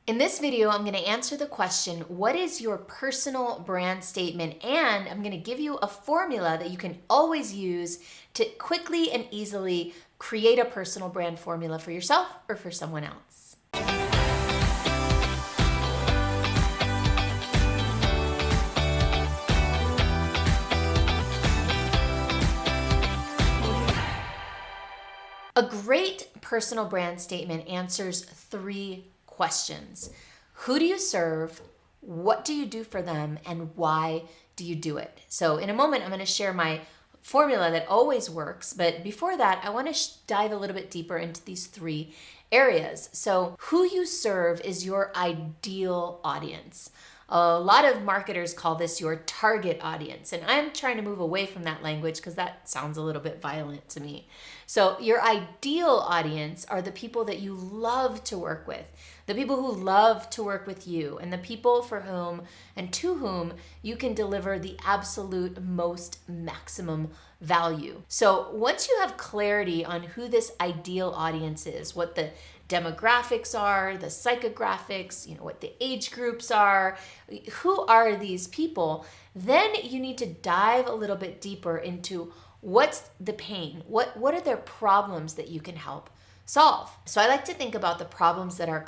In this video, I'm going to answer the question, what is your personal brand statement? And I'm going to give you a formula that you can always use to quickly and easily create a personal brand formula for yourself or for someone else. A great personal brand statement answers three questions. Who do you serve? What do you do for them? And why do you do it? So in a moment, I'm going to share my formula that always works. But before that, I want to dive a little bit deeper into these three areas. So who you serve is your ideal audience. A lot of marketers call this your target audience, and I'm trying to move away from that language because that sounds a little bit violent to me. So your ideal audience are the people that you love to work with, the people who love to work with you, and the people for whom and to whom you can deliver the absolute most maximum value. So once you have clarity on who this ideal audience is, what the demographics are, the psychographics, what the age groups are, who are these people, then you need to dive a little bit deeper into what's the pain, what are their problems that you can help solve. So I like to think about the problems that our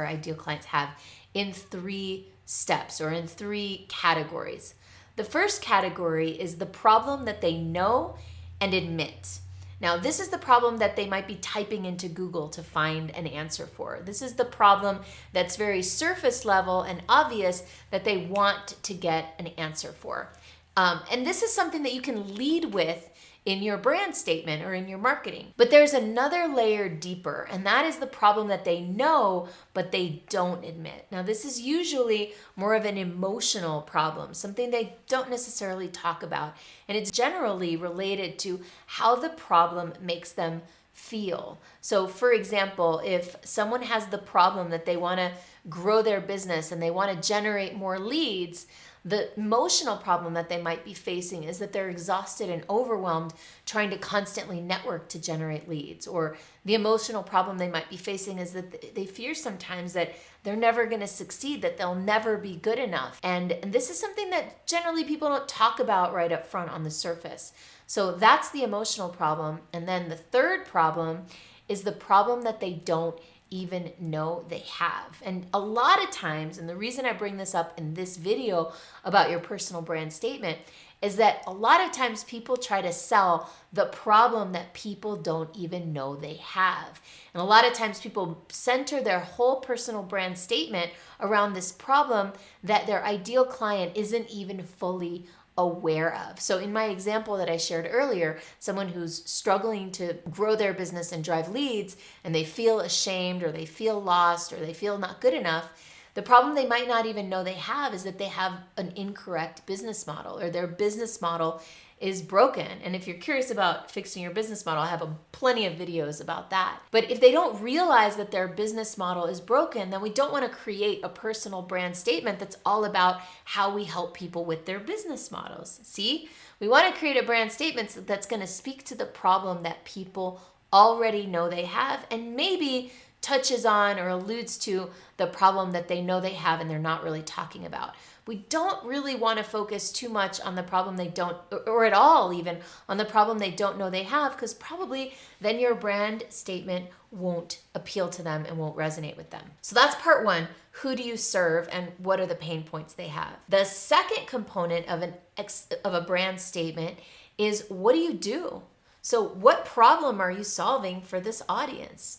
ideal clients have in three steps or in three categories. The first category is the problem that they know and admit. Now, this is the problem that they might be typing into Google to find an answer for. This is the problem that's very surface level and obvious that they want to get an answer for. And this is something that you can lead with in your brand statement or in your marketing. But there's another layer deeper, and that is the problem that they know, but they don't admit. Now, this is usually more of an emotional problem, something they don't necessarily talk about. And it's generally related to how the problem makes them feel. So for example, if someone has the problem that they want to grow their business and they want to generate more leads, the emotional problem that they might be facing is that they're exhausted and overwhelmed trying to constantly network to generate leads. Or the emotional problem they might be facing is that they fear sometimes that they're never going to succeed, that they'll never be good enough. And this is something that generally people don't talk about right up front on the surface. So that's the emotional problem. And then the third problem is the problem that they don't even know they have. And a lot of times, and the reason I bring this up in this video about your personal brand statement is that a lot of times people try to sell the problem that people don't even know they have. And a lot of times people center their whole personal brand statement around this problem that their ideal client isn't even fully aware of. So in my example that I shared earlier, someone who's struggling to grow their business and drive leads, and they feel ashamed or they feel lost or they feel not good enough, the problem they might not even know they have is that they have an incorrect business model, or their business model is broken. And if you're curious about fixing your business model, I have plenty of videos about that. But if they don't realize that their business model is broken, then we don't want to create a personal brand statement that's all about how we help people with their business models. See, we want to create a brand statement that's going to speak to the problem that people already know they have, and maybe touches on or alludes to the problem that they know they have and they're not really talking about. We don't really want to focus too much on the problem they don't, or at all even, on the problem they don't know they have, because probably then your brand statement won't appeal to them and won't resonate with them. So that's part one. Who do you serve and what are the pain points they have? The second component of a brand statement is, what do you do? So what problem are you solving for this audience?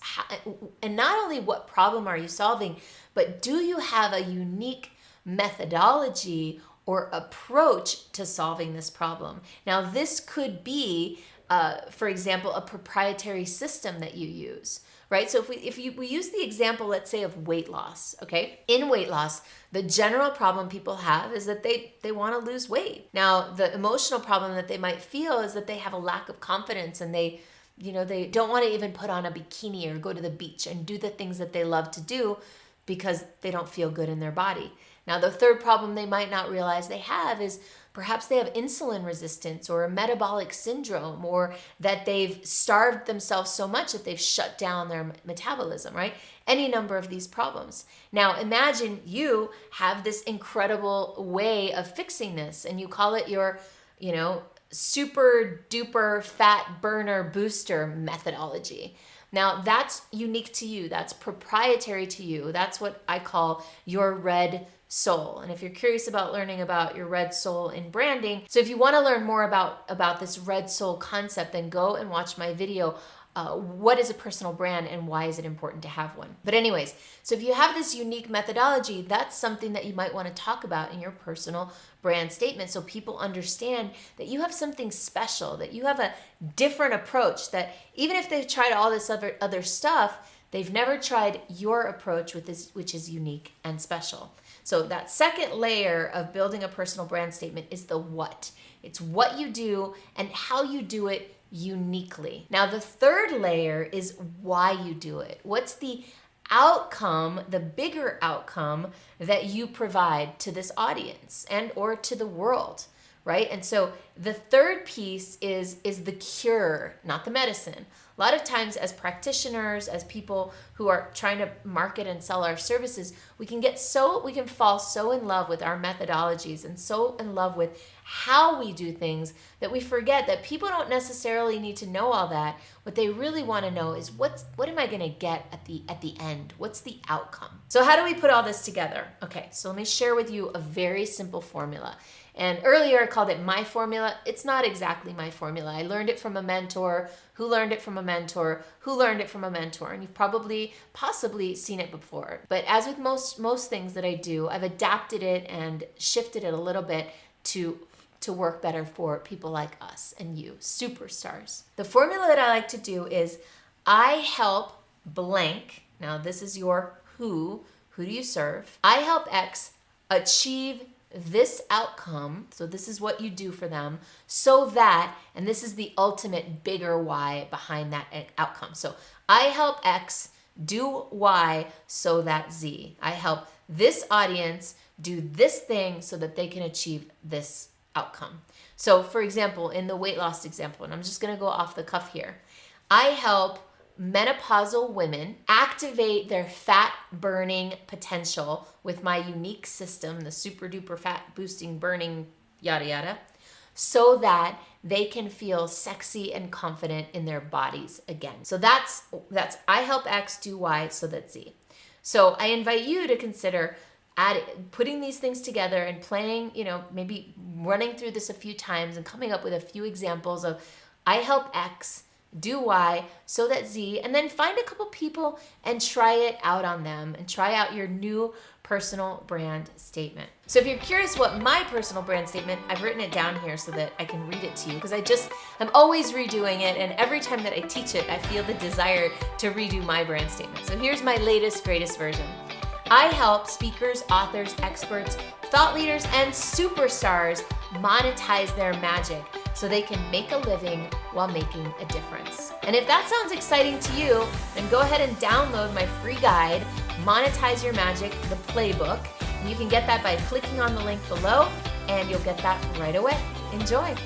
And not only what problem are you solving, but do you have a unique methodology or approach to solving this problem? Now, this could be, for example, a proprietary system that you use, right? So if we use the example, let's say, of weight loss, okay? In weight loss, the general problem people have is that they want to lose weight. Now, the emotional problem that they might feel is that they have a lack of confidence, and they don't want to even put on a bikini or go to the beach and do the things that they love to do because they don't feel good in their body. Now, the third problem they might not realize they have is perhaps they have insulin resistance or a metabolic syndrome, or that they've starved themselves so much that they've shut down their metabolism, right? Any number of these problems. Now, imagine you have this incredible way of fixing this, and you call it your, super duper fat burner booster methodology. Now, that's unique to you. That's proprietary to you. That's what I call your red soul. And if you're curious about learning about your red soul in branding, so if you want to learn more about this red soul concept, then go and watch my video, what is a personal brand and why is it important to have one? But anyways, so if you have this unique methodology, that's something that you might want to talk about in your personal brand statement, so people understand that you have something special, that you have a different approach, that even if they've tried all this other stuff, they've never tried your approach which is unique and special. So that second layer of building a personal brand statement is the what. It's what you do and how you do it uniquely. Now, the third layer is why you do it. What's the outcome, the bigger outcome that you provide to this audience and or to the world, right? And so the third piece is the cure, not the medicine. A lot of times as practitioners, as people who are trying to market and sell our services, we can fall so in love with our methodologies and so in love with how we do things that we forget that people don't necessarily need to know all that. What they really want to know is what am I going to get at the end? What's the outcome? So how do we put all this together? Okay, so let me share with you a very simple formula. And earlier I called it my formula. It's not exactly my formula. I learned it from a mentor who learned it from a mentor who learned it from a mentor. And you've possibly seen it before. But as with most things that I do, I've adapted it and shifted it a little bit to work better for people like us and you, superstars. The formula that I like to do is I help blank. Now this is your who do you serve? I help X achieve this outcome, so this is what you do for them, so that, and this is the ultimate bigger why behind that outcome. So I help X do Y so that Z. I help this audience do this thing so that they can achieve this outcome. So for example, in the weight loss example, and I'm just going to go off the cuff here, I help menopausal women activate their fat burning potential with my unique system, the super duper fat boosting burning yada yada, so that they can feel sexy and confident in their bodies again. So that's I help X do Y so that Z. So I invite you to consider putting these things together and playing, maybe running through this a few times and coming up with a few examples of I help X do Y so that Z, and then find a couple people and try it out on them and try out your new personal brand statement. So if you're curious what my personal brand statement, I've written it down here so that I can read it to you, because I'm always redoing it, and every time that I teach it, I feel the desire to redo my brand statement. So here's my latest, greatest version. I help speakers, authors, experts, thought leaders, and superstars monetize their magic so they can make a living while making a difference. And if that sounds exciting to you, then go ahead and download my free guide, Monetize Your Magic, the playbook. And you can get that by clicking on the link below, and you'll get that right away. Enjoy.